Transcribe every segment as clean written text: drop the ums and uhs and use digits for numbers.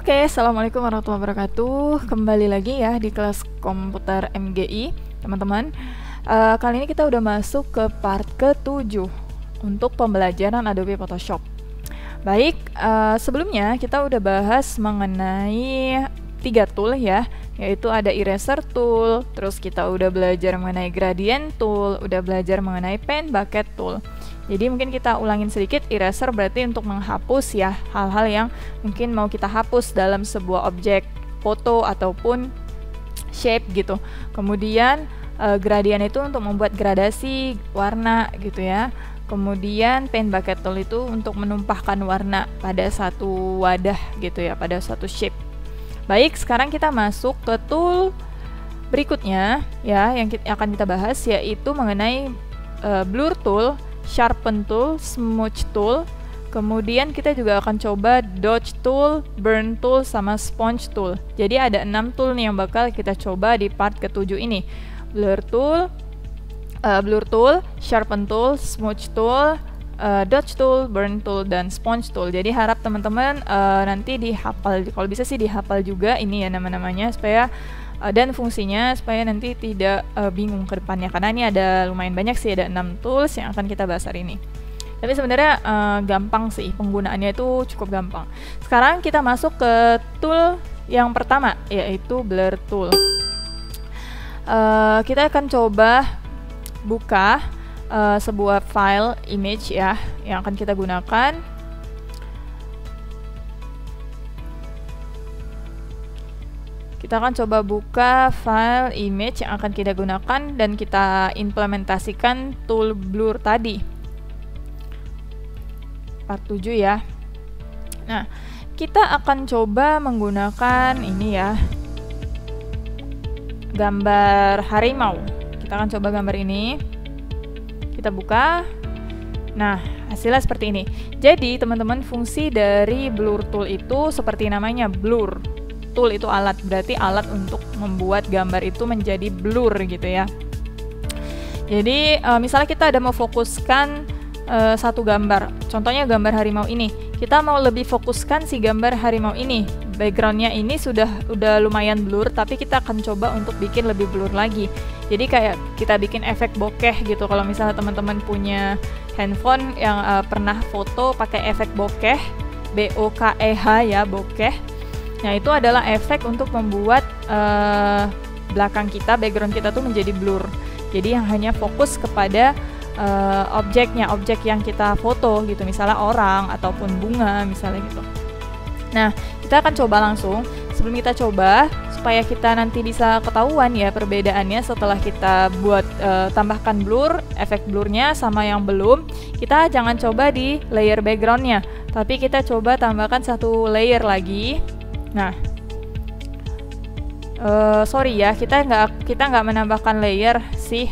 Oke, Assalamualaikum warahmatullahi wabarakatuh. Kembali lagi ya di kelas komputer MGI, teman-teman. Kali ini kita udah masuk ke part ke-7 untuk pembelajaran Adobe Photoshop. Baik, sebelumnya kita udah bahas mengenai 3 tool ya, yaitu ada eraser tool, terus kita udah belajar mengenai gradient tool, udah belajar mengenai pen bucket tool. Jadi mungkin kita ulangin sedikit. Eraser berarti untuk menghapus ya hal-hal yang mungkin mau kita hapus dalam sebuah objek foto ataupun shape gitu. Kemudian gradient itu untuk membuat gradasi warna gitu ya. Kemudian pen bucket tool itu untuk menumpahkan warna pada satu wadah gitu ya, pada suatu shape. Baik, sekarang kita masuk ke tool berikutnya ya yang akan kita bahas, yaitu mengenai blur tool, sharpen tool, smooth tool. Kemudian kita juga akan coba dodge tool, burn tool, sama sponge tool. Jadi ada 6 tool nih yang bakal kita coba di part ke-7 ini. Blur tool, sharpen tool, smooth tool, dodge tool, burn tool, dan sponge tool. Jadi harap teman-teman nanti dihafal, kalau bisa sih dihafal juga ini ya nama-namanya, supaya dan fungsinya, supaya nanti tidak bingung ke depannya, karena ini ada lumayan banyak sih, ada 6 tools yang akan kita bahas hari ini. Tapi sebenarnya gampang sih, penggunaannya itu cukup gampang. Sekarang kita masuk ke tool yang pertama, yaitu blur tool. Kita akan coba buka sebuah file image ya yang akan kita gunakan. Kita akan coba buka file image yang akan kita gunakan dan kita implementasikan tool blur tadi. Part 7 ya. Nah, kita akan coba menggunakan ini ya, gambar harimau. Kita akan coba gambar ini. Kita buka. Nah, hasilnya seperti ini. Jadi, teman-teman, fungsi dari blur tool itu seperti namanya, blur. Tool itu alat, berarti alat untuk membuat gambar itu menjadi blur gitu ya. Jadi misalnya kita ada mau fokuskan satu gambar, contohnya gambar harimau ini, kita mau lebih fokuskan si gambar harimau ini, backgroundnya ini udah lumayan blur, tapi kita akan coba untuk bikin lebih blur lagi. Jadi kayak kita bikin efek bokeh gitu. Kalau misalnya teman-teman punya handphone yang pernah foto pakai efek bokeh, BOKEH ya, bokeh. Nah, itu adalah efek untuk membuat belakang kita, background kita tuh menjadi blur. Jadi yang hanya fokus kepada objeknya, objek yang kita foto gitu, misalnya orang ataupun bunga misalnya gitu. Nah, kita akan coba langsung. Sebelum kita coba, supaya kita nanti bisa ketahuan ya perbedaannya setelah kita buat tambahkan blur, efek blurnya sama yang belum, kita jangan coba di layer backgroundnya, tapi kita coba tambahkan satu layer lagi. Nah, sorry ya, kita nggak menambahkan layer sih.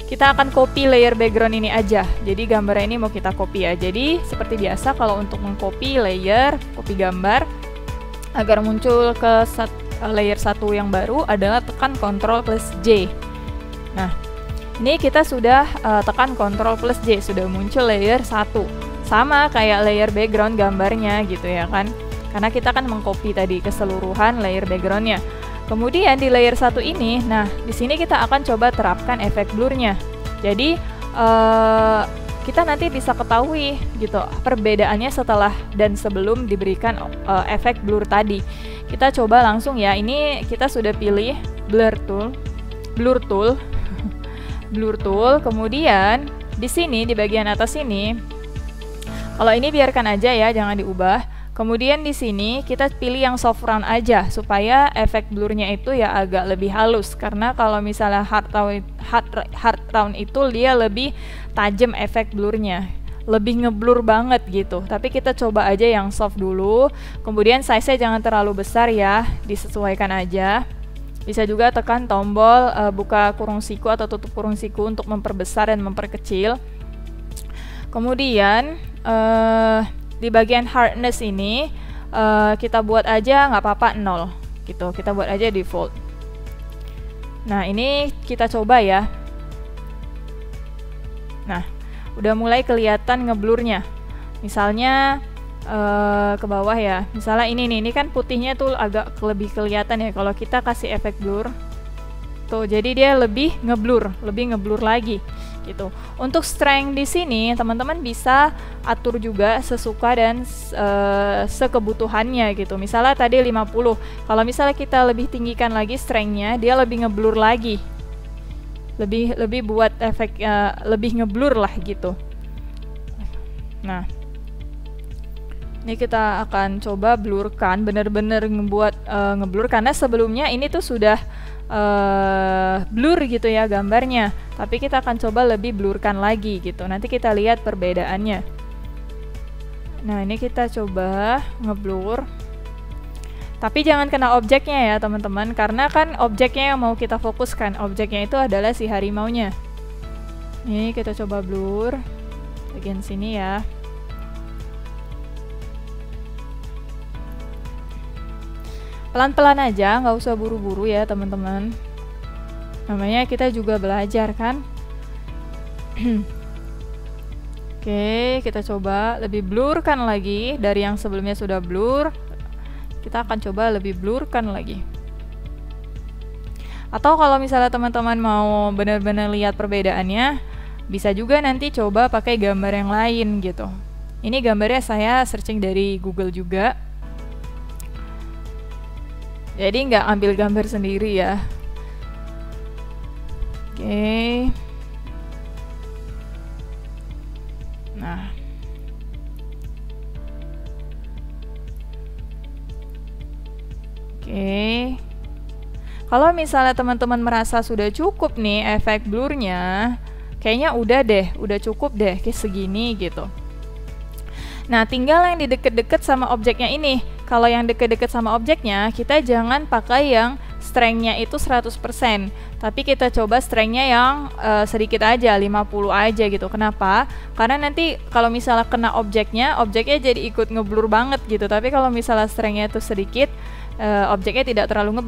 Kita akan copy layer background ini aja. Jadi gambarnya ini mau kita copy ya. Jadi seperti biasa, kalau untuk mengcopy layer, copy gambar, agar muncul ke layer 1 yang baru adalah tekan Ctrl plus J. Nah, ini kita sudah tekan Ctrl plus J, sudah muncul layer 1. Sama kayak layer background gambarnya gitu ya kan. Karena kita akan mengcopy tadi keseluruhan layer backgroundnya. Kemudian di layer 1 ini, nah di sini kita akan coba terapkan efek blurnya. Jadi kita nanti bisa ketahui gitu perbedaannya setelah dan sebelum diberikan efek blur tadi. Kita coba langsung ya. Ini kita sudah pilih blur tool. Kemudian di sini di bagian atas ini, kalau ini biarkan aja ya, jangan diubah. Kemudian di sini kita pilih yang soft round aja supaya efek blurnya itu ya agak lebih halus, karena kalau misalnya hard round itu dia lebih tajam efek blurnya, lebih ngeblur banget gitu. Tapi kita coba aja yang soft dulu. Kemudian size-nya jangan terlalu besar ya, disesuaikan aja. Bisa juga tekan tombol buka kurung siku atau tutup kurung siku untuk memperbesar dan memperkecil. Kemudian di bagian hardness ini kita buat aja nggak apa-apa 0 gitu, kita buat aja default. Nah, ini kita coba ya. Nah, udah mulai kelihatan ngeblurnya. Misalnya ke bawah ya. Misalnya ini kan putihnya tuh agak lebih kelihatan ya kalau kita kasih efek blur. Tuh, jadi dia lebih ngeblur lagi gitu. Untuk strength di sini teman-teman bisa atur juga sesuka dan sekebutuhannya gitu. Misalnya tadi 50. Kalau misalnya kita lebih tinggikan lagi strength-nya, dia lebih ngeblur lagi. Lebih buat efek lebih ngeblur lah gitu. Nah, ini kita akan coba blurkan, bener-bener ngeblur karena sebelumnya ini tuh sudah blur gitu ya gambarnya, tapi kita akan coba lebih blurkan lagi gitu. Nanti kita lihat perbedaannya. Nah, ini kita coba ngeblur, tapi jangan kena objeknya ya teman-teman, karena kan objeknya yang mau kita fokuskan, objeknya itu adalah si harimaunya. Ini kita coba blur bagian sini ya. Pelan-pelan aja, nggak usah buru-buru ya teman-teman. Namanya kita juga belajar kan. Oke, kita coba lebih blurkan lagi dari yang sebelumnya sudah blur. Kita akan coba lebih blurkan lagi. Atau kalau misalnya teman-teman mau benar-benar lihat perbedaannya, bisa juga nanti coba pakai gambar yang lain gitu. Ini gambarnya saya searching dari Google juga. Jadi nggak ambil gambar sendiri ya. Oke. Nah. Oke. Kalau misalnya teman-teman merasa sudah cukup nih efek blurnya, kayaknya udah cukup deh kayak segini gitu. Nah, tinggal yang di deket-deket sama objeknya ini. Kalau yang deket-deket sama objeknya, kita jangan pakai yang strength-nya itu 100%. Tapi kita coba strength-nya yang sedikit aja, 50 aja gitu. Kenapa? Karena nanti kalau misalnya kena objeknya jadi ikut ngeblur banget gitu. Tapi kalau misalnya strength-nya itu sedikit, objeknya tidak terlalu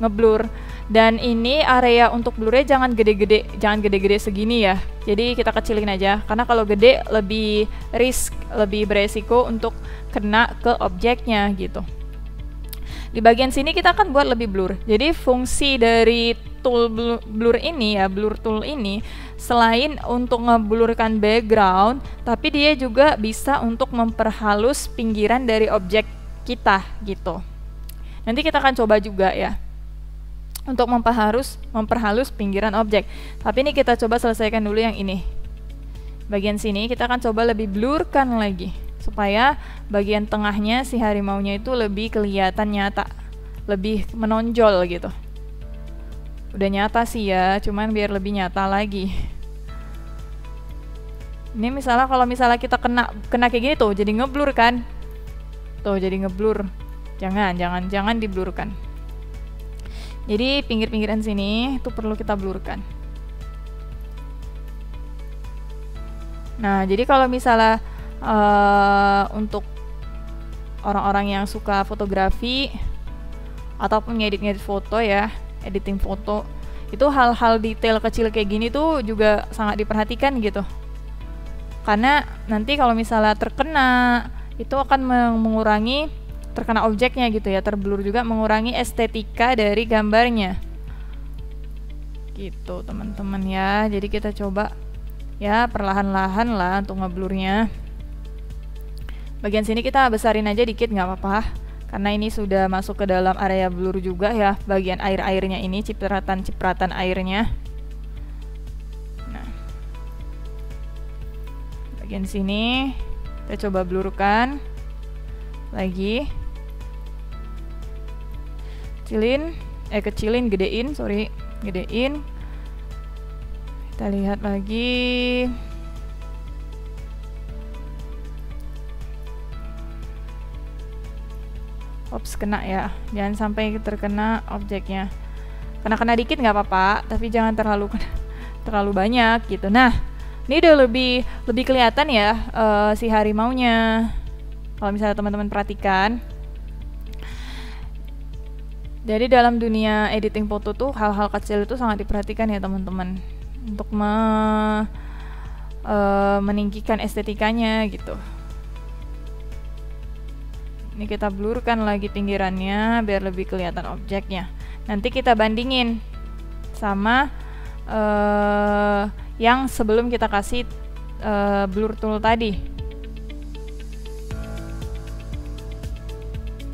ngeblur. Dan ini area untuk blurnya jangan gede-gede segini ya. Jadi kita kecilin aja, karena kalau gede lebih beresiko untuk kena ke objeknya gitu. Di bagian sini kita akan buat lebih blur. Jadi fungsi dari tool blur ini ya, blur tool ini, selain untuk ngeblurkan background, tapi dia juga bisa untuk memperhalus pinggiran dari objek kita gitu. Nanti kita akan coba juga ya untuk memperhalus pinggiran objek. Tapi ini kita coba selesaikan dulu yang ini. Bagian sini kita akan coba lebih blurkan lagi, supaya bagian tengahnya si harimaunya itu lebih kelihatan nyata, lebih menonjol gitu. Udah nyata sih ya, cuman biar lebih nyata lagi. Ini misalnya kalau misalnya kita kena kayak gini tuh jadi ngeblur kan. Tuh jadi ngeblur. Jangan diblurkan. Jadi pinggir-pinggiran sini itu perlu kita blurkan. Nah, jadi kalau misalnya untuk orang-orang yang suka fotografi ataupun ngedit foto ya, editing foto, itu hal-hal detail kecil kayak gini tuh juga sangat diperhatikan gitu. Karena nanti kalau misalnya terkena, itu akan mengurangi terkena objeknya gitu ya, terblur juga, mengurangi estetika dari gambarnya gitu teman-teman ya. Jadi kita coba ya perlahan-lahan lah untuk ngeblurnya. Bagian sini kita besarin aja dikit, nggak apa-apa, karena ini sudah masuk ke dalam area blur juga ya, bagian air-airnya ini, cipratan airnya. Nah, bagian sini kita coba blurkan lagi. Gedein. Kita lihat lagi. Ops, kena ya. Jangan sampai terkena objeknya. Kena dikit nggak apa-apa, tapi jangan terlalu banyak gitu. Nah, ini udah lebih kelihatan ya si harimaunya. Kalau misalnya teman-teman perhatikan. Jadi dalam dunia editing foto tuh hal-hal kecil itu sangat diperhatikan ya teman-teman, untuk meninggikan estetikanya gitu. Ini kita blurkan lagi pinggirannya biar lebih kelihatan objeknya. Nanti kita bandingin sama yang sebelum kita kasih blur tool tadi.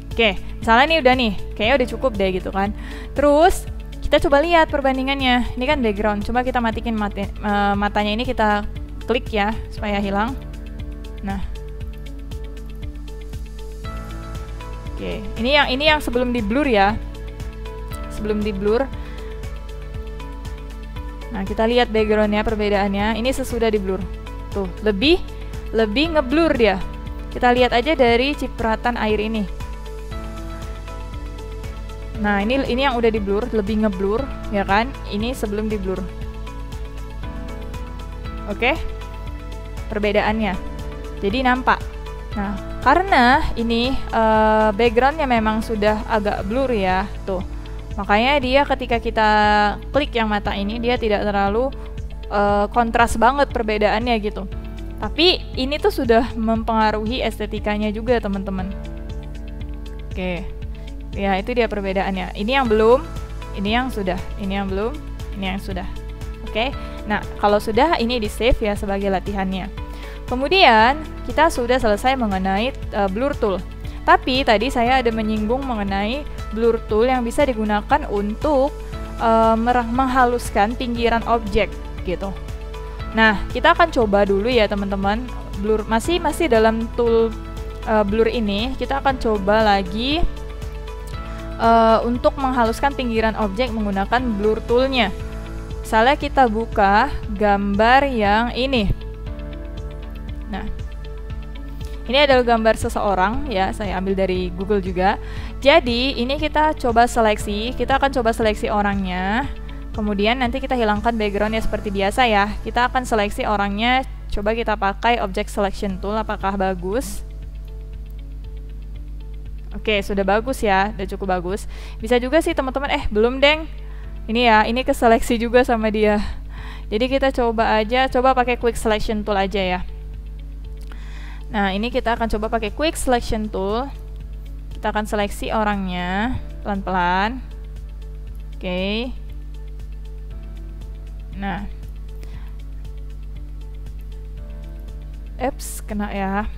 Oke, misalnya nih udah nih, kayaknya udah cukup deh gitu kan. Terus kita coba lihat perbandingannya. Ini kan background, coba kita matiin matanya ini, kita klik ya supaya hilang. Nah, oke, ini yang sebelum di blur ya, sebelum di blur. Nah, kita lihat backgroundnya, perbedaannya. Ini sesudah di blur, tuh lebih ngeblur dia. Kita lihat aja dari cipratan air ini. Nah, ini yang udah di blur, lebih ngeblur ya kan. Ini sebelum di blur. Oke, perbedaannya. Jadi nampak. Nah, karena ini backgroundnya memang sudah agak blur ya, tuh. Makanya dia ketika kita klik yang mata ini, dia tidak terlalu kontras banget perbedaannya gitu. Tapi ini tuh sudah mempengaruhi estetikanya juga teman-teman. Oke, ya itu dia perbedaannya. Ini yang belum, ini yang sudah, ini yang belum, ini yang sudah. Oke, nah kalau sudah ini di save ya sebagai latihannya. Kemudian kita sudah selesai mengenai blur tool. Tapi tadi saya ada menyinggung mengenai blur tool yang bisa digunakan untuk menghaluskan pinggiran objek gitu. Nah, kita akan coba dulu ya teman-teman. Blur masih dalam tool blur ini, kita akan coba lagi untuk menghaluskan pinggiran objek menggunakan blur toolnya. Misalnya kita buka gambar yang ini. Nah, ini adalah gambar seseorang ya, saya ambil dari Google juga. Jadi ini kita coba seleksi, kita akan coba seleksi orangnya. Kemudian nanti kita hilangkan backgroundnya seperti biasa ya. Kita akan seleksi orangnya, coba kita pakai object selection tool, apakah bagus? Oke, sudah bagus ya, udah cukup bagus. Bisa juga sih teman-teman, belum deng. Ini ya, ini keseleksi juga sama dia. Jadi kita coba aja, coba pakai quick selection tool aja ya. Nah, ini kita akan coba pakai quick selection tool. Kita akan seleksi orangnya pelan-pelan. Oke. Nah. Kena ya.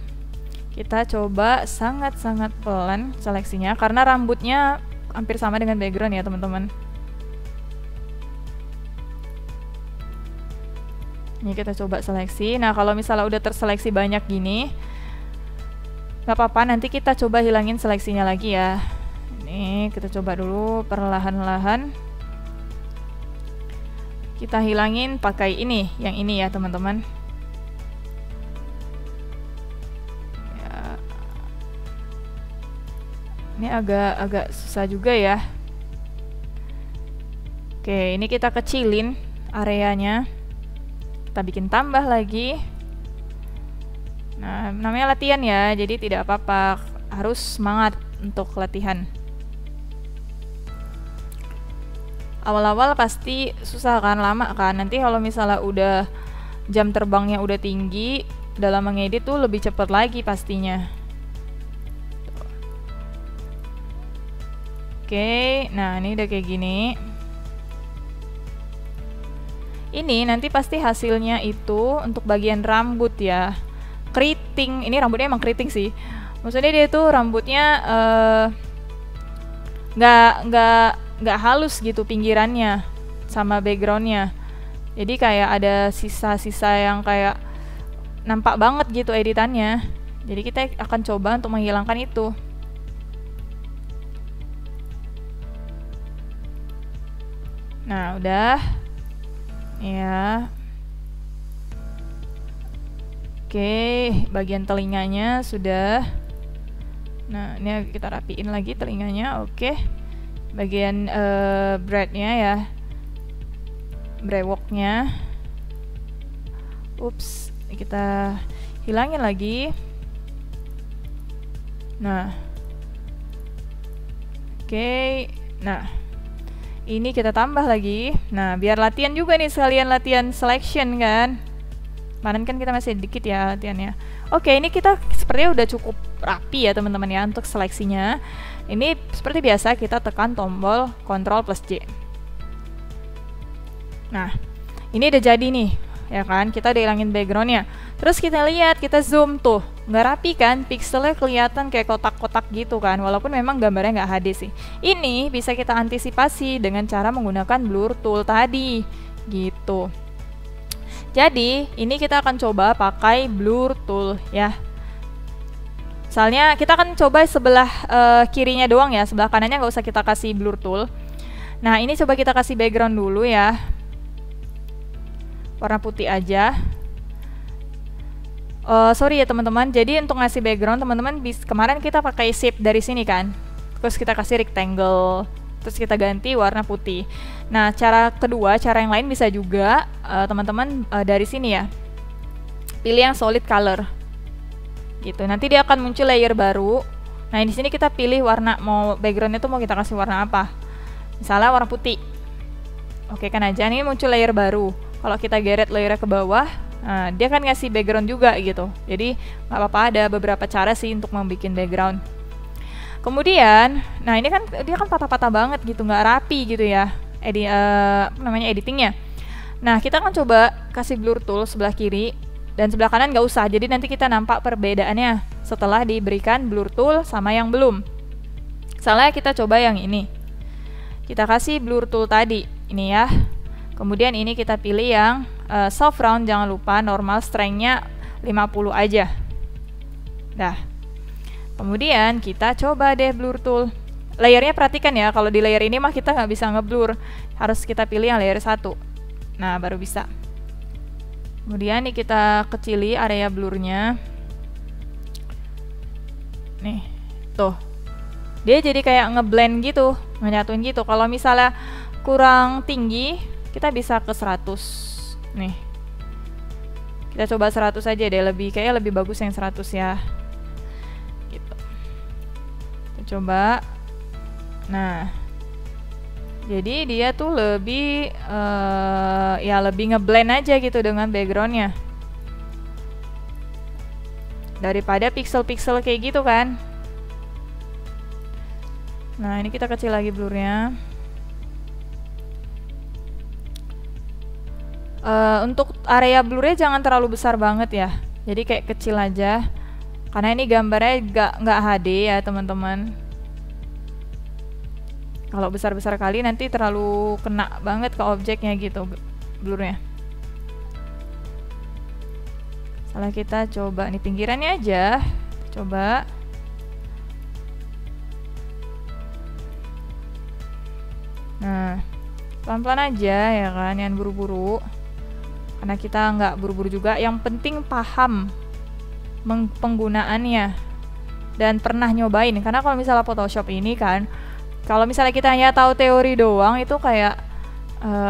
Kita coba sangat-sangat pelan seleksinya karena rambutnya hampir sama dengan background ya, teman-teman. Ini kita coba seleksi. Nah, kalau misalnya udah terseleksi banyak gini, nggak apa-apa, nanti kita coba hilangin seleksinya lagi ya. Ini kita coba dulu perlahan-lahan. Kita hilangin pakai ini, yang ini ya teman-teman. Ya. Ini agak susah juga ya. Oke, ini kita kecilin areanya. Kita bikin tambah lagi. Nah, namanya latihan ya, jadi tidak apa-apa, harus semangat untuk latihan. Awal-awal pasti susah kan, lama kan. Nanti kalau misalnya udah jam terbangnya udah tinggi, dalam mengedit tuh lebih cepat lagi pastinya. Oke, nah ini udah kayak gini. Ini nanti pasti hasilnya itu untuk bagian rambut ya. Keriting, ini rambutnya emang keriting sih. Maksudnya dia tuh rambutnya nggak halus gitu pinggirannya sama backgroundnya. Jadi kayak ada sisa-sisa yang kayak nampak banget gitu editannya. Jadi kita akan coba untuk menghilangkan itu. Nah, udah ya. Oke, bagian telinganya sudah. Nah, ini kita rapiin lagi telinganya. Oke, bagian braidnya ya, brewoknya. Ups, kita hilangin lagi. Nah, oke, nah ini kita tambah lagi. Nah, biar latihan juga nih, sekalian latihan selection kan. Kemarin kan kita masih dikit ya latihannya. Oke, ini kita sepertinya udah cukup rapi ya teman-teman ya untuk seleksinya. Ini seperti biasa kita tekan tombol Ctrl+J. Nah, ini udah jadi nih, ya kan? Kita udah hilangin backgroundnya. Terus kita lihat, kita zoom tuh, nggak rapi kan? Pixelnya kelihatan kayak kotak-kotak gitu kan? Walaupun memang gambarnya nggak HD sih. Ini bisa kita antisipasi dengan cara menggunakan blur tool tadi, gitu. Jadi, ini kita akan coba pakai blur tool ya. Misalnya, kita akan coba sebelah kirinya doang ya, sebelah kanannya nggak usah kita kasih blur tool. Nah, ini coba kita kasih background dulu ya. Warna putih aja. Sorry ya teman-teman, jadi untuk ngasih background, teman-teman kemarin kita pakai shape dari sini kan. Terus kita kasih rectangle. Terus kita ganti warna putih. Nah, cara kedua, cara yang lain bisa juga teman-teman dari sini ya. Pilih yang solid color. Gitu. Nanti dia akan muncul layer baru. Nah, di sini kita pilih warna, mau backgroundnya tuh mau kita kasih warna apa. Misalnya warna putih. Oke kan aja, ini muncul layer baru. Kalau kita geret layernya ke bawah, nah, dia kan ngasih background juga gitu. Jadi nggak apa-apa, ada beberapa cara sih untuk membuat background. Kemudian, nah ini kan dia kan patah-patah banget gitu, nggak rapi gitu ya, namanya editingnya. Nah, kita akan coba kasih blur tool sebelah kiri dan sebelah kanan nggak usah. Jadi nanti kita nampak perbedaannya setelah diberikan blur tool sama yang belum. Misalnya kita coba yang ini. Kita kasih blur tool tadi, ini ya. Kemudian ini kita pilih yang soft round, jangan lupa normal strength-nya 50 aja. Dah. Kemudian kita coba deh blur tool. Layernya perhatikan ya, kalau di layer ini mah kita nggak bisa ngeblur. Harus kita pilih yang layer 1. Nah, baru bisa. Kemudian nih kita kecili area blurnya. Nih, tuh. Dia jadi kayak ngeblend gitu, menyatuin gitu. Kalau misalnya kurang tinggi, kita bisa ke 100. Nih. Kita coba 100 aja deh, kayaknya lebih bagus yang 100 ya. Gitu. Kita coba. Nah. Jadi dia tuh lebih ya lebih ngeblend aja gitu dengan backgroundnya. Daripada pixel-pixel kayak gitu kan. Nah, ini kita kecil lagi blurnya. Untuk area blurnya jangan terlalu besar banget ya. Jadi kayak kecil aja. Karena ini gambarnya nggak HD ya teman-teman. Kalau besar-besar kali nanti terlalu kena banget ke objeknya gitu blurnya. Salah, kita coba nih pinggirannya aja. Coba. Nah, pelan-pelan aja ya kan, jangan buru-buru. Karena kita nggak buru-buru juga. Yang penting paham penggunaannya dan pernah nyobain. Karena kalau misalnya Photoshop ini kan, kalau misalnya kita hanya tahu teori doang itu kayak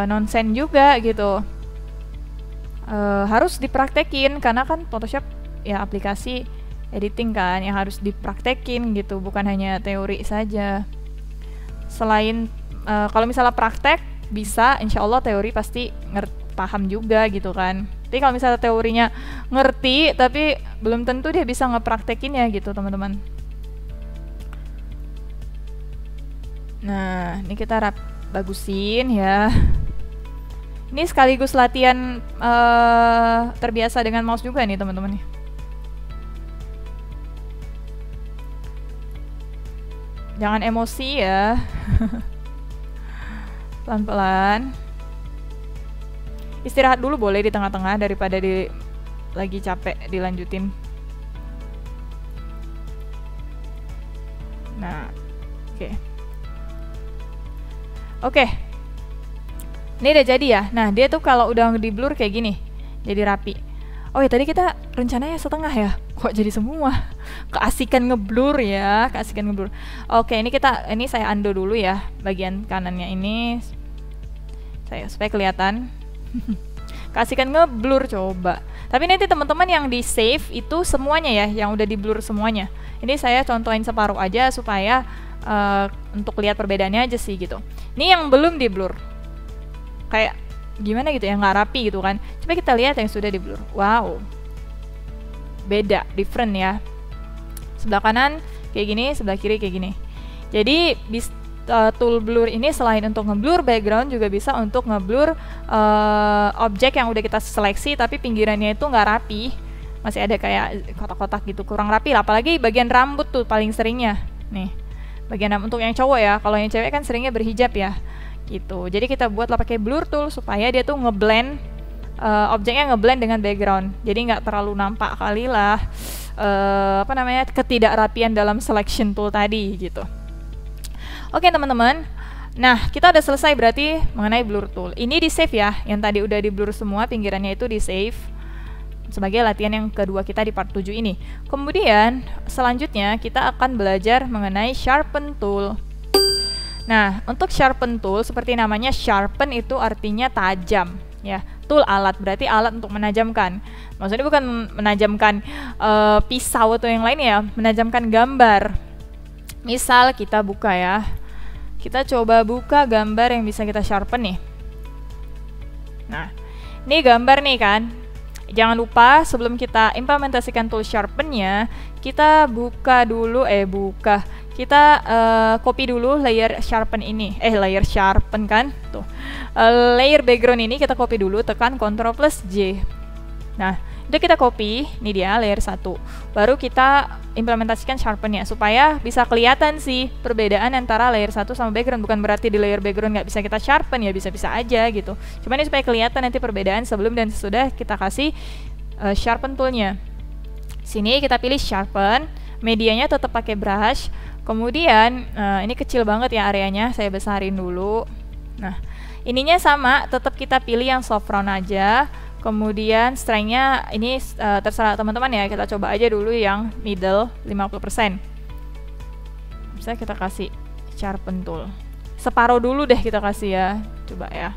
nonsen juga gitu. Harus dipraktekin karena kan Photoshop ya aplikasi editing kan yang harus dipraktekin gitu, bukan hanya teori saja. Selain kalau misalnya praktek bisa, insya Allah teori pasti paham juga gitu kan. Tapi kalau misalnya teorinya ngerti tapi belum tentu dia bisa ngepraktekinnya gitu teman-teman. Nah, ini kita bagusin ya. Ini sekaligus latihan terbiasa dengan mouse juga nih teman-teman. Jangan emosi ya. Pelan-pelan. Istirahat dulu boleh di tengah-tengah daripada lagi capek dilanjutin. Nah, oke. Oke. Ini udah jadi ya. Nah, dia tuh kalau udah di blur kayak gini, jadi rapi. Oh ya, tadi kita rencananya setengah ya. Kok jadi semua? Keasikan ngeblur ya, keasikan ngeblur. Oke, ini saya undo dulu ya bagian kanannya ini. Supaya kelihatan. Keasikan ngeblur coba. Tapi nanti teman-teman yang di save itu semuanya ya, yang udah di blur semuanya. Ini saya contohin separuh aja supaya untuk lihat perbedaannya aja sih gitu. Ini yang belum di blur. Kayak gimana gitu ya, nggak rapi gitu kan. Coba kita lihat yang sudah di blur. Wow, beda, different ya. Sebelah kanan kayak gini, sebelah kiri kayak gini. Jadi tool blur ini selain untuk ngeblur background juga bisa untuk ngeblur objek yang udah kita seleksi tapi pinggirannya itu nggak rapi, masih ada kayak kotak-kotak gitu, kurang rapi lah. Apalagi bagian rambut tuh paling seringnya nih, bagian rambut untuk yang cowok ya. Kalau yang cewek kan seringnya berhijab ya gitu. Jadi kita buatlah pakai blur tool supaya dia tuh ngeblend objeknya, ngeblend dengan background, jadi nggak terlalu nampak kali lah ketidakrapian dalam selection tool tadi gitu. Oke teman-teman, nah kita udah selesai berarti mengenai blur tool. Ini di save ya, yang tadi udah di blur semua pinggirannya itu di save sebagai latihan yang kedua kita di part 7 ini. Kemudian selanjutnya kita akan belajar mengenai sharpen tool. Nah, untuk sharpen tool seperti namanya, sharpen itu artinya tajam ya. Tool alat, berarti alat untuk menajamkan. Maksudnya bukan menajamkan pisau atau yang lain ya, menajamkan gambar. Misal kita buka ya, kita coba buka gambar yang bisa kita sharpen nih. Nah, ini gambar nih kan. Jangan lupa sebelum kita implementasikan tool sharpennya, kita buka dulu, kita copy dulu layer sharpen ini, layer sharpen kan, tuh. Layer background ini kita copy dulu, tekan Ctrl+J. Nah, itu kita copy, ini dia layer 1. Baru kita implementasikan sharpennya supaya bisa kelihatan sih perbedaan antara layer 1 sama background. Bukan berarti di layer background nggak bisa kita sharpen ya, bisa-bisa aja gitu. Cuma ini supaya kelihatan nanti perbedaan sebelum dan sesudah kita kasih sharpen toolnya. Sini kita pilih sharpen, medianya tetap pakai brush. Kemudian ini kecil banget ya areanya, saya besarin dulu. Nah, ininya sama, tetap kita pilih yang soft round aja. Kemudian strength-nya ini terserah teman-teman ya, kita coba aja dulu yang middle 50%. Bisa kita kasih sharpen tool. Separuh dulu deh kita kasih ya, coba ya.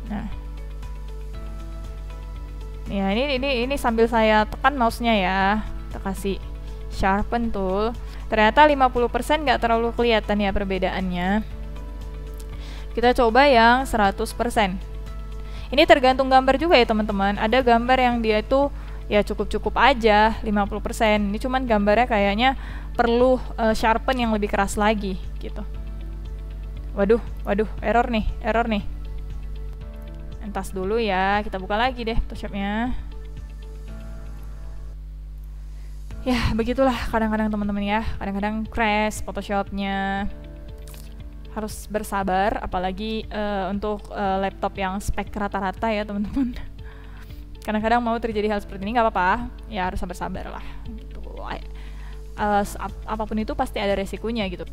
Nah, ya ini sambil saya tekan mouse-nya ya, kita kasih sharpen tool. Ternyata 50% nggak terlalu kelihatan ya perbedaannya. Kita coba yang 100%. Ini tergantung gambar juga ya teman-teman. Ada gambar yang dia itu ya cukup-cukup aja 50%. Ini cuman gambarnya kayaknya perlu sharpen yang lebih keras lagi gitu. Waduh, error nih. Entas dulu ya, kita buka lagi deh Photoshop-nya. Ya, begitulah kadang-kadang teman-teman ya. Kadang-kadang crash Photoshop-nya. Harus bersabar, apalagi untuk laptop yang spek rata-rata ya teman-teman. Kadang-kadang mau terjadi hal seperti ini nggak apa-apa, ya harus sabar-sabar lah. Gitu. Apapun itu pasti ada resikonya gitu.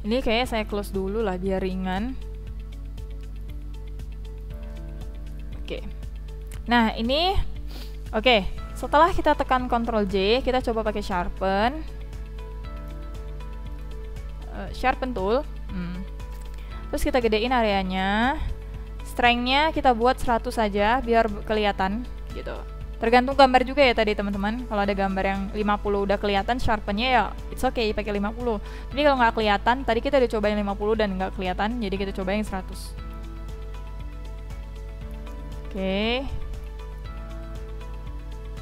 Ini kayaknya saya close dulu lah biar ringan. Oke. Nah ini, oke. Setelah kita tekan Ctrl J, kita coba pakai sharpen. Sharpen tool. Terus kita gedein areanya. Strength-nya kita buat 100 saja biar kelihatan gitu. Tergantung gambar juga ya tadi teman-teman. Kalau ada gambar yang 50 udah kelihatan sharpennya ya it's okay pakai 50. Jadi kalau nggak kelihatan, tadi kita udah cobain 50 dan nggak kelihatan, jadi kita coba yang 100. Oke.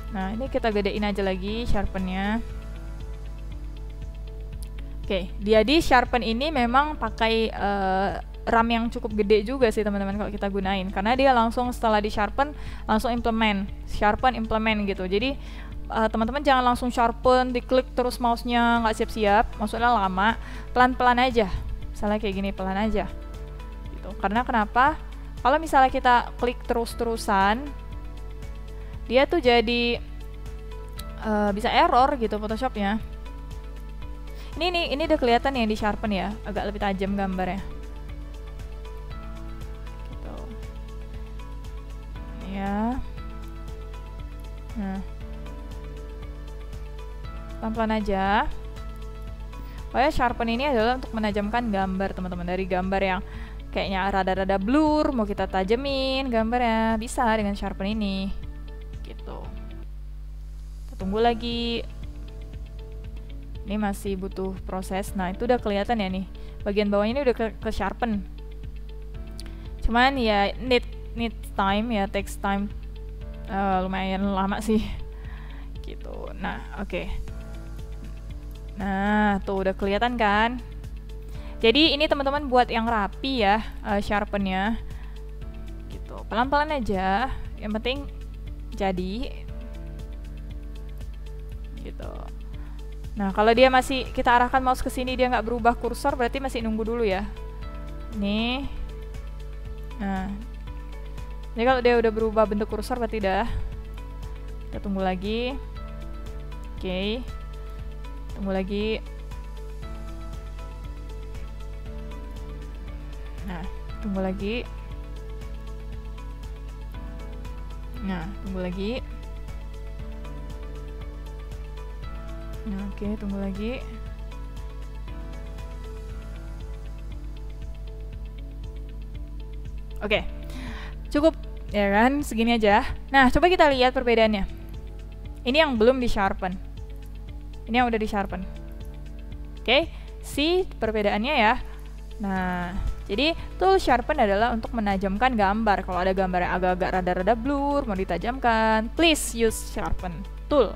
Nah, ini kita gedein aja lagi sharpennya. Oke, jadi sharpen ini memang pakai RAM yang cukup gede juga sih teman-teman kalau kita gunain, karena dia langsung setelah di sharpen langsung sharpen implement gitu. Jadi teman-teman jangan langsung sharpen, diklik terus mouse-nya nggak siap-siap, maksudnya lama, pelan-pelan aja. Misalnya kayak gini, pelan aja. Gitu. Karena kenapa? Kalau misalnya kita klik terus-terusan, dia tuh jadi bisa error gitu Photoshopnya. Ini udah kelihatan yang di sharpen ya, agak lebih tajam gambarnya. Gitu. Ya. Nah, pelan-pelan aja. Pokoknya sharpen ini adalah untuk menajamkan gambar teman-teman. Dari gambar yang kayaknya rada-rada blur, mau kita tajemin gambarnya, bisa dengan sharpen ini. Gitu. Kita tunggu lagi. Ini masih butuh proses. Nah, itu udah kelihatan ya nih. Bagian bawahnya ini udah ke sharpen. Cuman ya need time ya, takes time. Lumayan lama sih. Gitu. Nah, oke. Nah, tuh udah kelihatan kan? Jadi ini teman-teman buat yang rapi ya, sharpennya. Gitu. Pelan-pelan aja. Yang penting jadi. Gitu. Nah, kalau dia masih kita arahkan mouse ke sini dia nggak berubah kursor, berarti masih nunggu dulu ya. Nih. Nah. Jadi kalau dia udah berubah bentuk kursor berarti udah. Kita tunggu lagi. Oke. Tunggu lagi. Nah, tunggu lagi. Nah, tunggu lagi. Nah, oke, tunggu lagi. Oke, cukup ya kan, segini aja. Nah, coba kita lihat perbedaannya. Ini yang belum di sharpen. Ini yang udah di sharpen. Oke, see perbedaannya ya. Nah, jadi tool sharpen adalah untuk menajamkan gambar. Kalau ada gambar yang agak-agak rada-rada blur, mau ditajamkan, please use sharpen tool.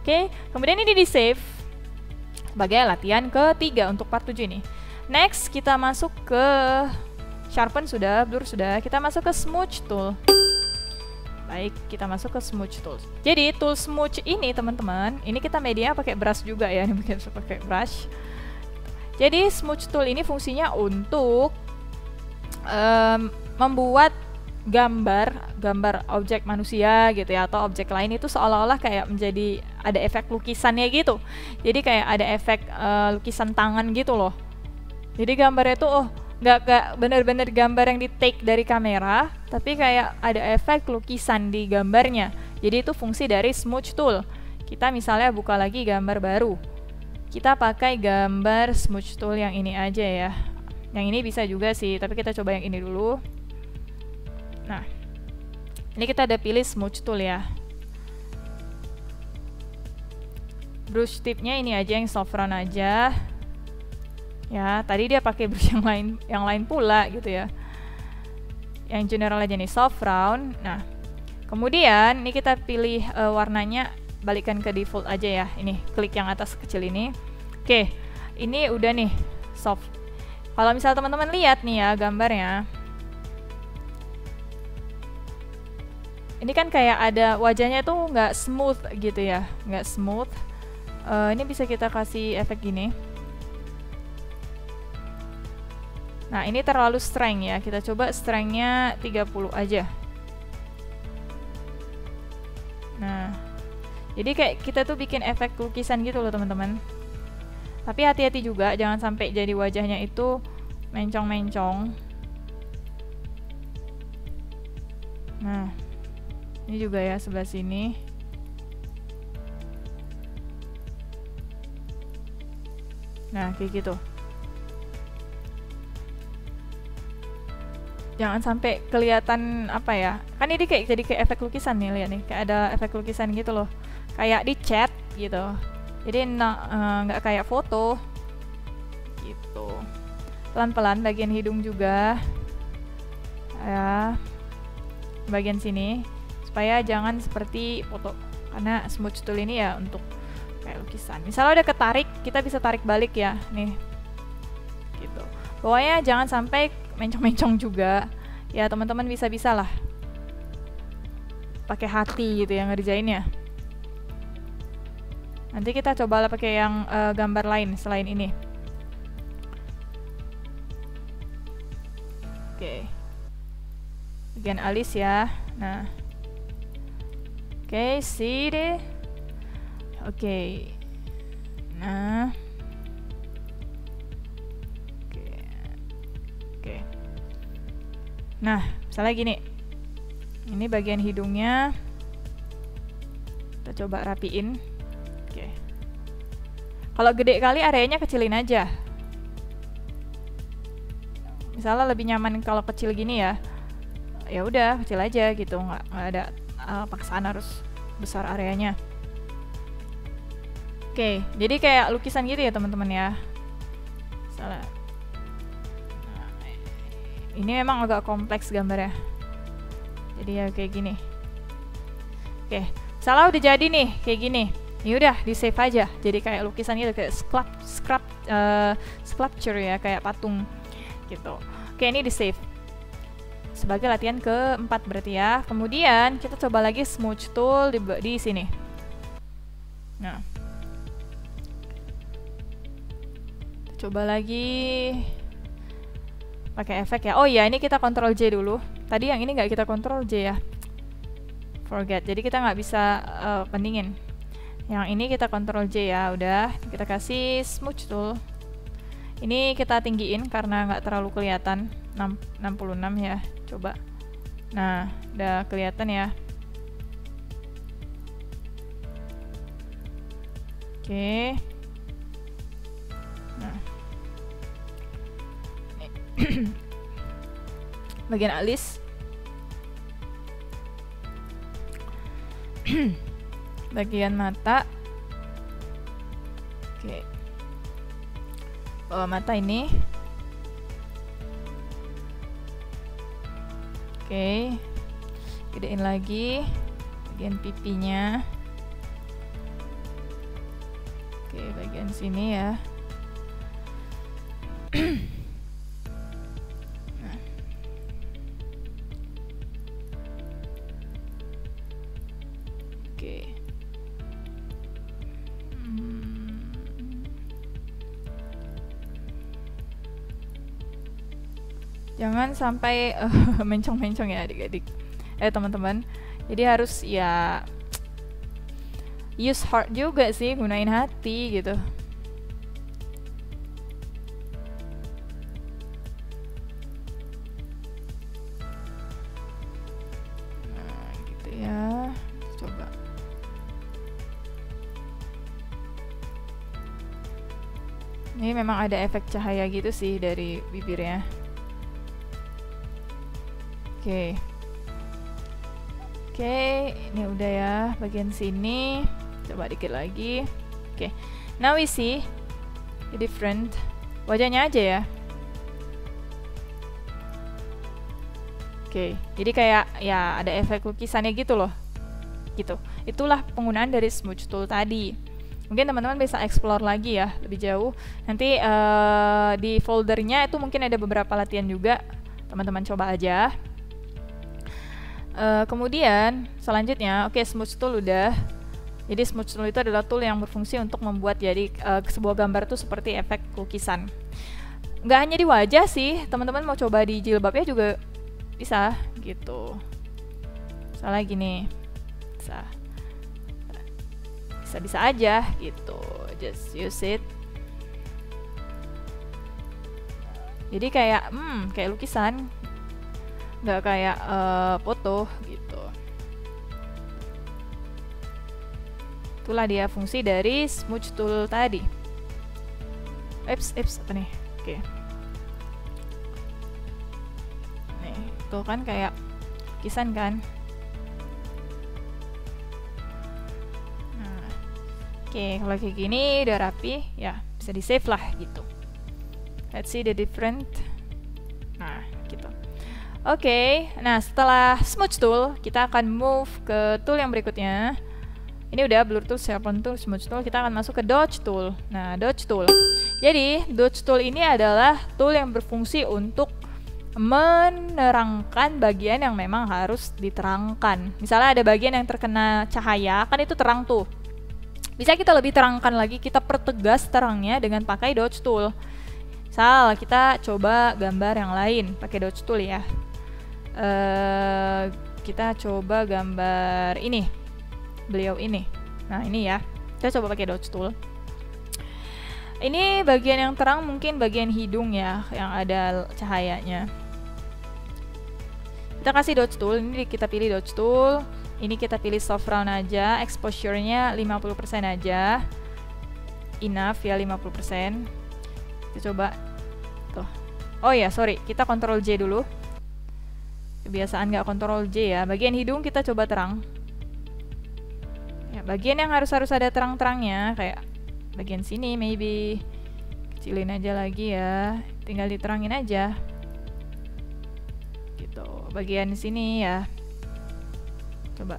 Oke, kemudian ini di save sebagai latihan ketiga untuk part 7 ini. Next, kita masuk ke sharpen sudah, blur sudah, kita masuk ke smooth tool. Baik, kita masuk ke smooth tool. Jadi tool smooth ini teman-teman, ini kita media pakai brush juga ya, ini mungkin pakai brush. Jadi smooth tool ini fungsinya untuk membuat gambar objek manusia gitu ya, atau objek lain itu seolah-olah kayak menjadi ada efek lukisannya gitu. Jadi kayak ada efek lukisan tangan gitu loh. Jadi gambarnya tuh nggak bener-bener gambar yang di take dari kamera, tapi kayak ada efek lukisan di gambarnya. Jadi itu fungsi dari smooth tool. Kita misalnya buka lagi gambar baru, kita pakai gambar smooth tool yang ini aja ya. Yang ini bisa juga sih, tapi kita coba yang ini dulu. Nah, ini kita ada pilih smooth tool ya. Brush tipnya ini aja, yang soft round aja. Ya, tadi dia pakai brush yang lain pula gitu ya. Yang general aja nih, soft round. Nah, kemudian ini kita pilih warnanya, balikkan ke default aja ya. Ini klik yang atas kecil ini. Oke, ini udah nih soft. Kalau misalnya teman-teman lihat nih ya gambarnya, ini kan kayak ada wajahnya tuh nggak smooth gitu ya, nggak smooth. Ini bisa kita kasih efek gini. Nah, ini terlalu strength ya, kita coba strengthnya 30 aja. Nah, jadi kayak kita tuh bikin efek lukisan gitu loh teman-teman. Tapi hati-hati juga, jangan sampai jadi wajahnya itu mencong-mencong. Nah, ini juga ya sebelah sini. Nah, kayak gitu. Jangan sampai kelihatan apa ya. Kan ini kayak jadi kayak efek lukisan nih, lihat nih. Kayak ada efek lukisan gitu loh. Kayak di chat gitu. Jadi nggak kayak foto. Gitu. Pelan-pelan bagian hidung juga. Ya. Bagian sini. Supaya jangan seperti foto, karena smooth tool ini ya untuk kayak lukisan. Misalnya udah ketarik, kita bisa tarik balik ya, nih, gitu. Pokoknya jangan sampai mencong-mencong juga, ya teman-teman bisa-bisa lah, pakai hati gitu yang ngerjainnya. Nanti kita coba lah pakai yang gambar lain selain ini. Oke, bagian alis ya, nah. Oke, see deh. Oke. Nah. Oke. Nah, misalnya gini. Ini bagian hidungnya. Kita coba rapiin. Oke. Kalau gede kali areanya kecilin aja. Misalnya lebih nyaman kalau kecil gini ya. Ya udah, kecil aja gitu, nggak ada paksaan harus besar areanya. Oke, jadi kayak lukisan gitu ya teman-teman ya. Salah. Nah, ini memang agak kompleks gambarnya. Jadi ya kayak gini. Oke, salah udah jadi nih, kayak gini. Ya udah, di save aja. Jadi kayak lukisan gitu, kayak sculpture ya, kayak patung gitu. Oke, ini di save. Sebagai latihan keempat berarti ya. Kemudian kita coba lagi smooth tool di sini. Nah, coba lagi pakai efek ya. Oh iya, ini kita Ctrl J dulu. Tadi yang ini nggak kita Ctrl J ya. Forget. Jadi kita nggak bisa pendingin. Yang ini kita Ctrl J ya. Udah, kita kasih smooth tool. Ini kita tinggiin karena nggak terlalu kelihatan. 66 ya. Coba. Nah, udah kelihatan ya. Oke. Nah. Bagian alis. Bagian mata. Oke. Bawah mata ini. Oke. Gedein lagi bagian pipinya. Oke, bagian sini ya. Oke. Jangan sampai mencong-mencong ya adik-adik. Teman-teman. Jadi harus ya use heart juga sih, gunain hati gitu. Nah, gitu ya. Coba. Ini memang ada efek cahaya gitu sih dari bibirnya. Oke. Oke, ini udah ya bagian sini. Coba dikit lagi. Oke. Now we see the different. Wajahnya aja ya. Oke, jadi kayak ya ada efek lukisannya gitu loh. Gitu. Itulah penggunaan dari smooth tool tadi. Mungkin teman-teman bisa explore lagi ya lebih jauh. Nanti di foldernya itu mungkin ada beberapa latihan juga. Teman-teman coba aja. Kemudian selanjutnya, oke, smooth tool udah. Jadi smooth tool itu adalah tool yang berfungsi untuk membuat jadi sebuah gambar tuh seperti efek lukisan. Nggak hanya di wajah sih, teman-teman mau coba di jilbabnya juga bisa gitu. Misalnya gini, bisa aja gitu. Just use it. Jadi kayak lukisan. Nggak kayak foto gitu. Itulah dia fungsi dari smooth tool tadi. Apa nih? Oke. Nih, tuh kan kayak lukisan kan. Nah, oke, kalau kayak gini udah rapi, ya bisa di save lah gitu. Let's see the different. Nah, gitu. Oke, nah setelah smooth tool, kita akan move ke tool yang berikutnya. Ini udah blur tool, sharpen tool, smooth tool, kita akan masuk ke dodge tool. Nah, dodge tool. Jadi, dodge tool ini adalah tool yang berfungsi untuk menerangkan bagian yang memang harus diterangkan. Misalnya ada bagian yang terkena cahaya, kan itu terang tuh. Bisa kita lebih terangkan lagi, kita pertegas terangnya dengan pakai dodge tool. Misal, kita coba gambar yang lain pakai dodge tool ya. Kita coba gambar ini, beliau ini. Nah, ini ya, kita coba pakai dodge tool. Ini bagian yang terang mungkin bagian hidung ya, yang ada cahayanya. Kita kasih dodge tool, ini kita pilih dodge tool. Ini kita pilih soft round aja, exposure-nya 50% aja. Enough ya, 50%. Kita coba tuh. Oh ya, sorry, kita Ctrl J dulu. Kebiasaan nggak Ctrl J ya. Bagian hidung kita coba terang. Ya, bagian yang harus ada terang-terangnya kayak bagian sini maybe. Kecilin aja lagi ya, tinggal diterangin aja. Gitu, bagian sini ya. Coba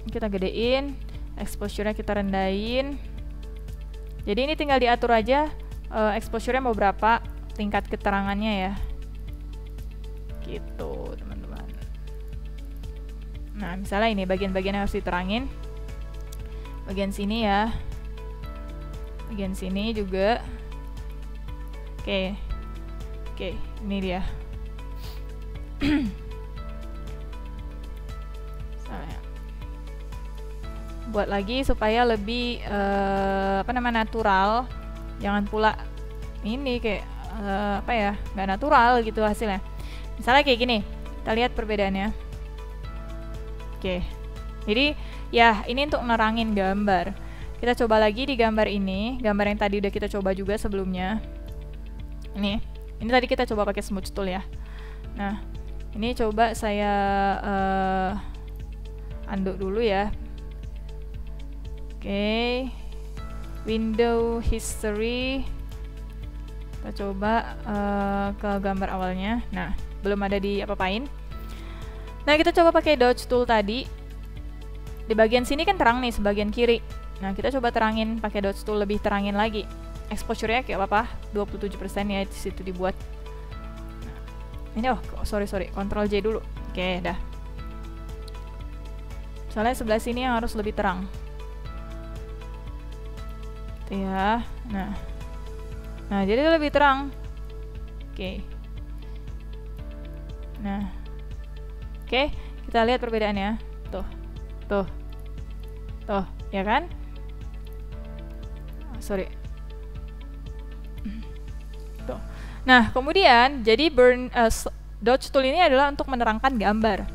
kita gedein, exposure-nya kita rendahin. Jadi ini tinggal diatur aja exposure-nya mau berapa, tingkat keterangannya ya. Gitu, teman-teman. Nah, misalnya ini bagian-bagian yang harus diterangin. Bagian sini ya. Bagian sini juga. Oke, ini dia. Buat lagi supaya lebih natural. Jangan pula ini kayak nggak natural gitu hasilnya. Misalnya kayak gini, kita lihat perbedaannya. Oke, jadi ya ini untuk nerangin gambar. Kita coba lagi di gambar ini, gambar yang tadi udah kita coba juga sebelumnya. Ini tadi kita coba pakai smooth tool ya. Nah, ini coba saya undo dulu ya. Oke, window history. Kita coba ke gambar awalnya. Nah, belum ada di apa-apain. Nah, kita coba pakai dodge tool tadi. Di bagian sini kan terang nih, sebagian kiri. Nah, kita coba terangin pakai dodge tool, lebih terangin lagi. Exposure-nya kayak apa? 27% ya di situ dibuat. Nah, ini sorry, Ctrl J dulu. Oke, dah. Soalnya sebelah sini yang harus lebih terang. Tuh ya. Nah, jadi lebih terang. Oke. Nah. Oke, kita lihat perbedaannya. Tuh, ya kan? Sorry. Tuh. Nah, kemudian jadi dodge tool ini adalah untuk menerangkan gambar.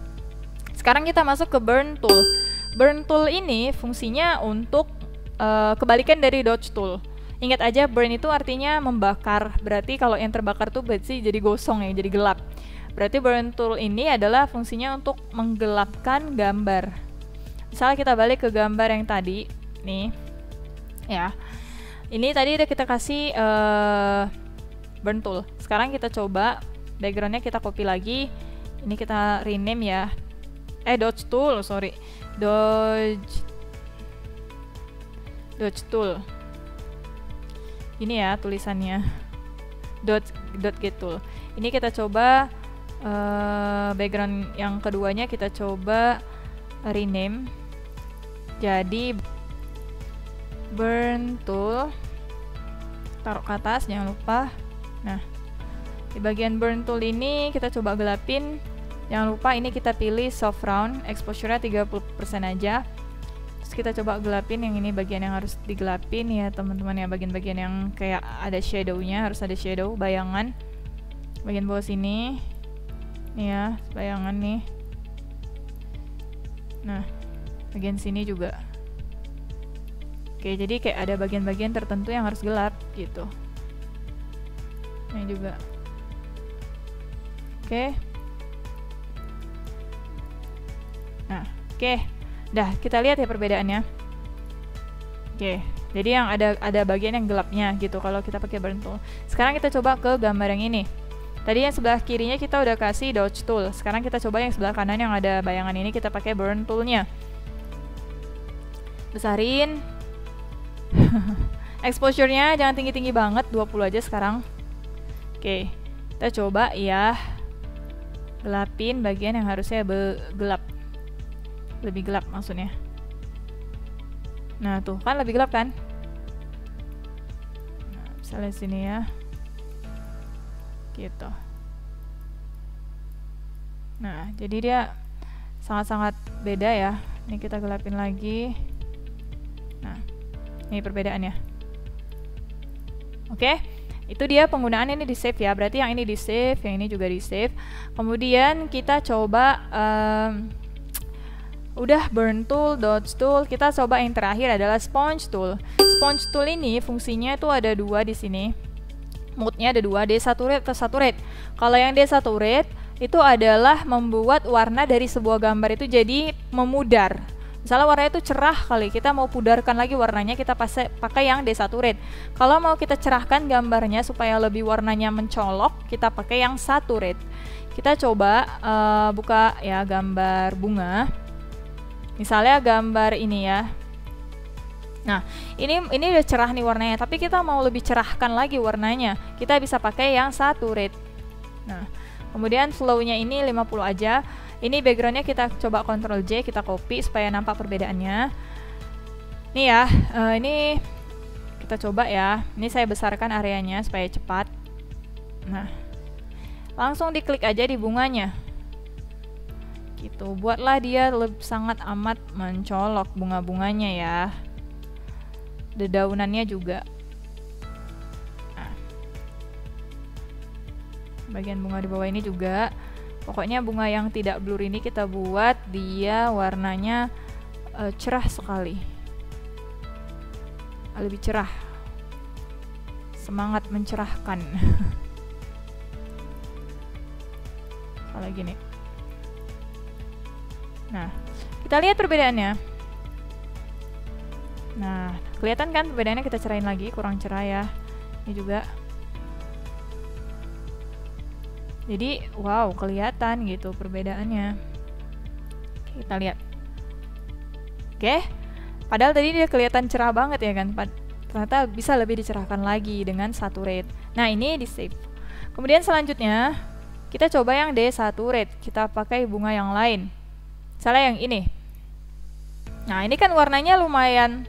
Sekarang kita masuk ke burn tool. Burn tool ini fungsinya untuk kebalikan dari dodge tool. Ingat aja, burn itu artinya membakar. Berarti kalau yang terbakar tuh berarti jadi gosong ya, jadi gelap. Berarti burn tool ini adalah fungsinya untuk menggelapkan gambar. Misalnya kita balik ke gambar yang tadi, nih, ya. Ini tadi udah kita kasih burn tool. Sekarang kita coba backgroundnya kita copy lagi. Ini kita rename ya. Dodge tool, sorry. Dodge tool. Ini ya tulisannya. Dodge get tool. Ini kita coba background yang keduanya kita coba rename. Jadi burn tool. Taruh ke atas, jangan lupa. Nah, di bagian burn tool ini kita coba gelapin. Jangan lupa ini kita pilih soft round, exposure-nya 30% aja. Terus kita coba gelapin yang ini bagian yang harus digelapin ya teman-teman ya, bagian-bagian yang kayak ada shadow-nya, harus ada shadow, bayangan. Bagian bawah sini. Nih ya, bayangan nih. Nah, bagian sini juga. Oke, jadi kayak ada bagian-bagian tertentu yang harus gelap gitu. Ini juga. Oke. Nah, oke. Dah, kita lihat ya perbedaannya. Oke, jadi yang ada bagian yang gelapnya gitu kalau kita pakai burn tool. Sekarang kita coba ke gambar yang ini. Tadi yang sebelah kirinya kita udah kasih dodge tool. Sekarang kita coba yang sebelah kanan yang ada bayangan ini, kita pakai burn toolnya. Besarin. Exposure-nya jangan tinggi-tinggi banget, 20 aja sekarang. Oke, kita coba ya gelapin bagian yang harusnya gelap. Lebih gelap maksudnya. Nah, tuh kan lebih gelap kan? Nah, misalnya sini ya. Gitu. Nah, jadi dia sangat-sangat beda ya. Ini kita gelapin lagi. Nah, ini perbedaannya. Oke, itu dia penggunaan ini di save ya. Berarti yang ini di save, yang ini juga di save. Kemudian kita coba udah burn tool, dodge tool. Kita coba yang terakhir adalah sponge tool. Sponge tool ini fungsinya itu ada dua di sini. Mode-nya ada dua, desaturate atau saturate. Kalau yang desaturate itu adalah membuat warna dari sebuah gambar itu jadi memudar. Misalnya warnanya itu cerah kali, kita mau pudarkan lagi warnanya, kita pakai yang desaturate. Kalau mau kita cerahkan gambarnya supaya lebih warnanya mencolok, kita pakai yang saturate. Kita coba buka ya gambar bunga. Misalnya gambar ini ya. Nah, ini udah cerah nih warnanya, tapi kita mau lebih cerahkan lagi warnanya. Kita bisa pakai yang saturate. Nah, kemudian flow-nya ini 50 aja. Ini backgroundnya kita coba Ctrl J, kita copy supaya nampak perbedaannya. Nih ya, ini kita coba ya. Ini saya besarkan areanya supaya cepat. Nah, langsung diklik aja di bunganya. Gitu, buatlah dia sangat amat mencolok bunga-bunganya ya. Dedaunannya juga. Nah, bagian bunga di bawah ini juga. Pokoknya bunga yang tidak blur ini kita buat dia warnanya cerah sekali, lebih cerah, semangat mencerahkan. Kalau gini. Nah, kita lihat perbedaannya. Nah, kelihatan kan perbedaannya, kita cerahin lagi, kurang cerah ya. Ini juga. Jadi, wow, kelihatan gitu perbedaannya. Kita lihat. Oke. Padahal tadi dia kelihatan cerah banget ya kan. Ternyata bisa lebih dicerahkan lagi dengan saturate. Nah, ini di save. Kemudian selanjutnya, kita coba yang desaturate. Kita pakai bunga yang lain. Misalnya yang ini. Nah, ini kan warnanya lumayan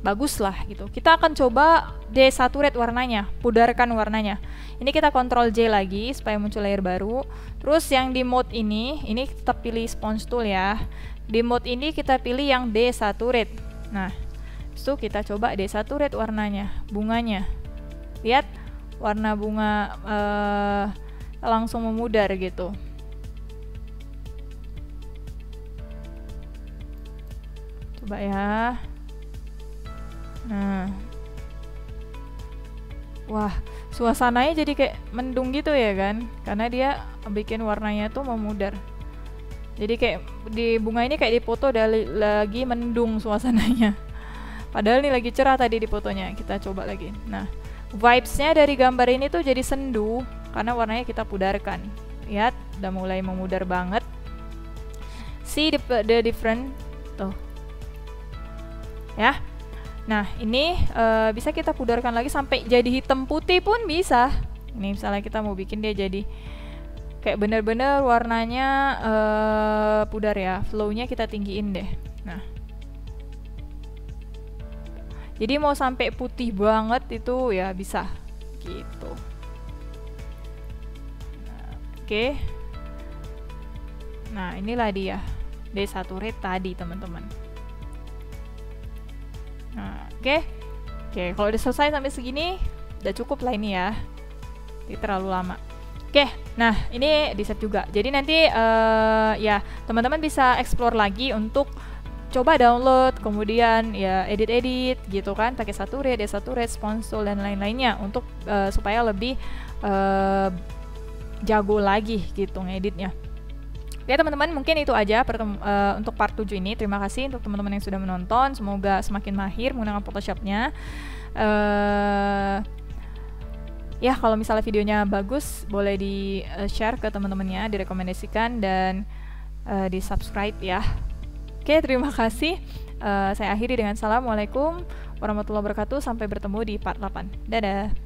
bagus lah gitu. Kita akan coba desaturate warnanya, pudarkan warnanya. Ini kita Ctrl J lagi supaya muncul layer baru. Terus yang di mode ini tetap pilih sponge tool ya. Di mode ini kita pilih yang desaturate. Nah, itu kita coba desaturate warnanya, bunganya. Lihat warna bunga langsung memudar gitu. Coba ya. Nah, wah, suasananya jadi kayak mendung gitu ya kan, karena dia bikin warnanya tuh memudar. Jadi kayak di bunga ini kayak di foto lagi mendung suasananya. Padahal ini lagi cerah tadi di fotonya. Kita coba lagi. Nah, vibes-nya dari gambar ini tuh jadi sendu karena warnanya kita pudarkan. Lihat, udah mulai memudar banget. See the different tuh. Ya. Nah, ini bisa kita pudarkan lagi sampai jadi hitam putih pun bisa. Ini misalnya kita mau bikin dia jadi kayak bener-bener warnanya pudar ya. Flow-nya kita tinggiin deh. Nah, jadi mau sampai putih banget itu ya bisa. Gitu. Nah, oke. Nah, inilah dia. Desaturate tadi, teman-teman. Nah, oke, kalau udah selesai sampai segini, udah cukup lah ini ya. Ini terlalu lama. Oke, nah ini di save juga. Jadi nanti ya teman-teman bisa explore lagi untuk coba download, kemudian ya edit-edit gitu kan, pakai saturate, desaturate, sponge tool dan lain-lainnya untuk supaya lebih jago lagi gitu ngeditnya. Ya teman-teman, mungkin itu aja untuk part 7 ini. Terima kasih untuk teman-teman yang sudah menonton. Semoga semakin mahir menggunakan Photoshop-nya. Ya, kalau misalnya videonya bagus, boleh di-share ke teman-temannya, direkomendasikan, dan di-subscribe ya. Oke, terima kasih. Saya akhiri dengan Assalamualaikum warahmatullahi wabarakatuh. Sampai bertemu di part 8. Dadah!